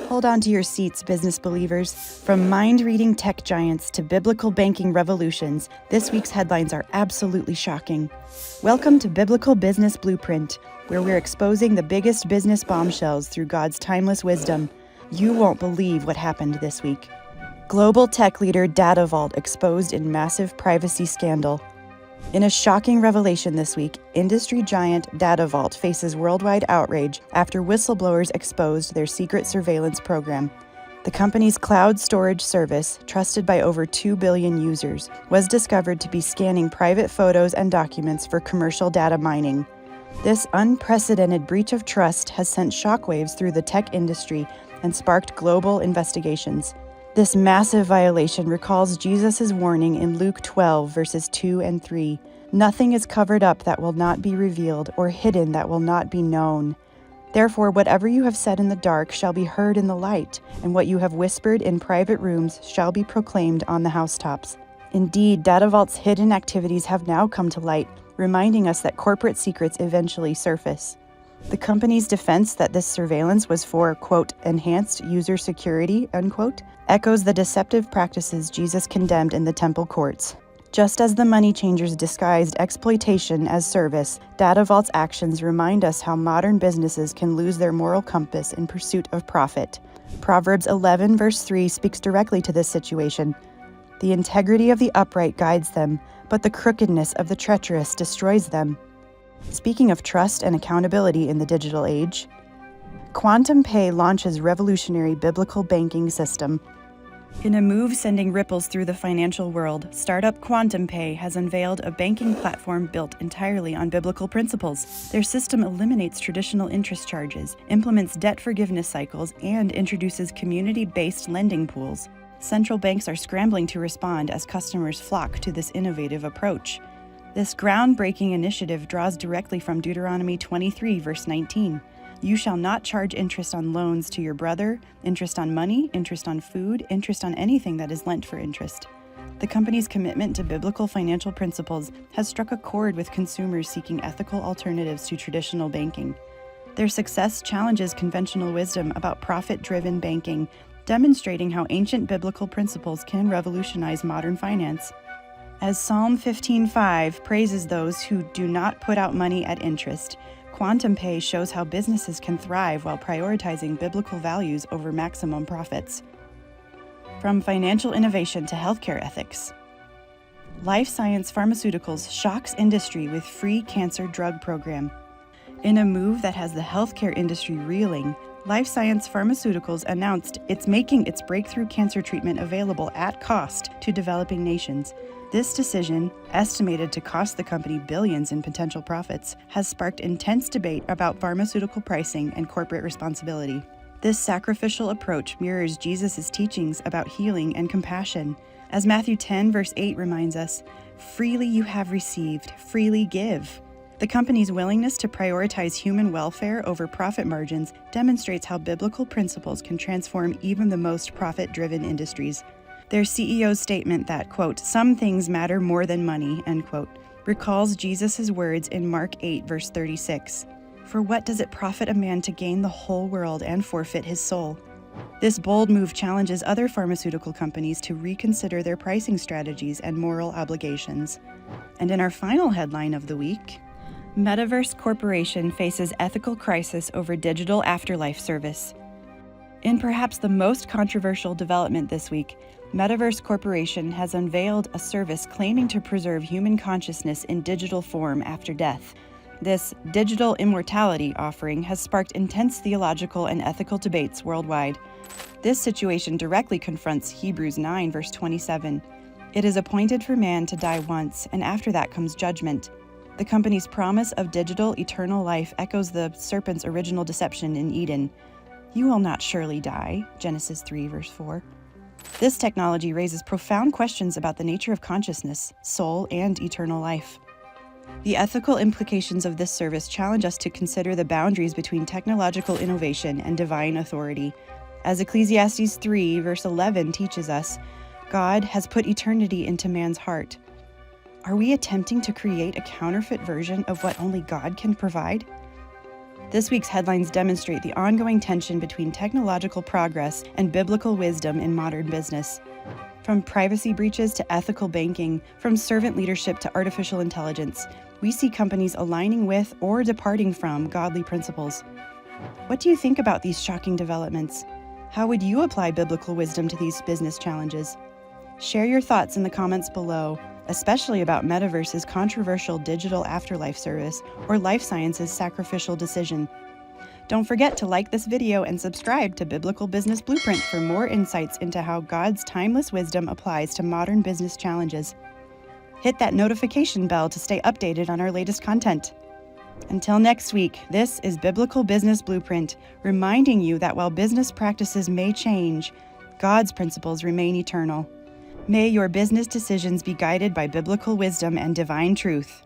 Hold on to your seats, business believers. From mind-reading tech giants to biblical banking revolutions, this week's headlines are absolutely shocking. Welcome to Biblical Business Blueprint, where we're exposing the biggest business bombshells through God's timeless wisdom. You won't believe what happened this week. Global tech leader DataVault exposed in massive privacy scandal. In a shocking revelation this week, industry giant DataVault faces worldwide outrage after whistleblowers exposed their secret surveillance program. The company's cloud storage service, trusted by over 2 billion users, was discovered to be scanning private photos and documents for commercial data mining. This unprecedented breach of trust has sent shockwaves through the tech industry and sparked global investigations. This massive violation recalls Jesus' warning in Luke 12, verses 2 and 3. Nothing is covered up that will not be revealed, or hidden that will not be known. Therefore, whatever you have said in the dark shall be heard in the light, and what you have whispered in private rooms shall be proclaimed on the housetops. Indeed, DataVault's hidden activities have now come to light, reminding us that corporate secrets eventually surface. The company's defense that this surveillance was for, quote, enhanced user security, unquote, echoes the deceptive practices Jesus condemned in the temple courts. Just as the money changers disguised exploitation as service, DataVault's actions remind us how modern businesses can lose their moral compass in pursuit of profit. Proverbs 11, verse 3 speaks directly to this situation. The integrity of the upright guides them, but the crookedness of the treacherous destroys them. Speaking of trust and accountability in the digital age, QuantumPay launches revolutionary biblical banking system. In a move sending ripples through the financial world, startup QuantumPay has unveiled a banking platform built entirely on biblical principles. Their system eliminates traditional interest charges, implements debt forgiveness cycles, and introduces community-based lending pools. Central banks are scrambling to respond as customers flock to this innovative approach. This groundbreaking initiative draws directly from Deuteronomy 23, verse 19. You shall not charge interest on loans to your brother, interest on money, interest on food, interest on anything that is lent for interest. The company's commitment to biblical financial principles has struck a chord with consumers seeking ethical alternatives to traditional banking. Their success challenges conventional wisdom about profit-driven banking, demonstrating how ancient biblical principles can revolutionize modern finance. As Psalm 15:5 praises those who do not put out money at interest, QuantumPay shows how businesses can thrive while prioritizing biblical values over maximum profits. From financial innovation to healthcare ethics, LifeScience Pharmaceuticals shocks industry with free cancer drug program. In a move that has the healthcare industry reeling, LifeScience Pharmaceuticals announced it's making its breakthrough cancer treatment available at cost to developing nations. This decision, estimated to cost the company billions in potential profits, has sparked intense debate about pharmaceutical pricing and corporate responsibility. This sacrificial approach mirrors Jesus' teachings about healing and compassion. As Matthew 10, verse 8 reminds us, freely you have received, freely give. The company's willingness to prioritize human welfare over profit margins demonstrates how biblical principles can transform even the most profit-driven industries. Their CEO's statement that, quote, some things matter more than money, end quote, recalls Jesus' words in Mark 8, verse 36. For what does it profit a man to gain the whole world and forfeit his soul? This bold move challenges other pharmaceutical companies to reconsider their pricing strategies and moral obligations. And in our final headline of the week, MetaVerse Corporation faces ethical crisis over digital afterlife service. In perhaps the most controversial development this week, MetaVerse Corporation has unveiled a service claiming to preserve human consciousness in digital form after death. This digital immortality offering has sparked intense theological and ethical debates worldwide. This situation directly confronts Hebrews 9, verse 27. It is appointed for man to die once, and after that comes judgment. The company's promise of digital eternal life echoes the serpent's original deception in Eden. You will not surely die, Genesis 3, verse 4. This technology raises profound questions about the nature of consciousness, soul, and eternal life. The ethical implications of this service challenge us to consider the boundaries between technological innovation and divine authority. As Ecclesiastes 3, verse 11 teaches us, God has put eternity into man's heart. Are we attempting to create a counterfeit version of what only God can provide? This week's headlines demonstrate the ongoing tension between technological progress and biblical wisdom in modern business. From privacy breaches to ethical banking, from servant leadership to artificial intelligence, we see companies aligning with or departing from godly principles. What do you think about these shocking developments? How would you apply biblical wisdom to these business challenges? Share your thoughts in the comments below, especially about MetaVerse's controversial digital afterlife service or LifeScience's sacrificial decision. Don't forget to like this video and subscribe to Biblical Business Blueprint for more insights into how God's timeless wisdom applies to modern business challenges. Hit that notification bell to stay updated on our latest content. Until next week, this is Biblical Business Blueprint, reminding you that while business practices may change, God's principles remain eternal. May your business decisions be guided by biblical wisdom and divine truth.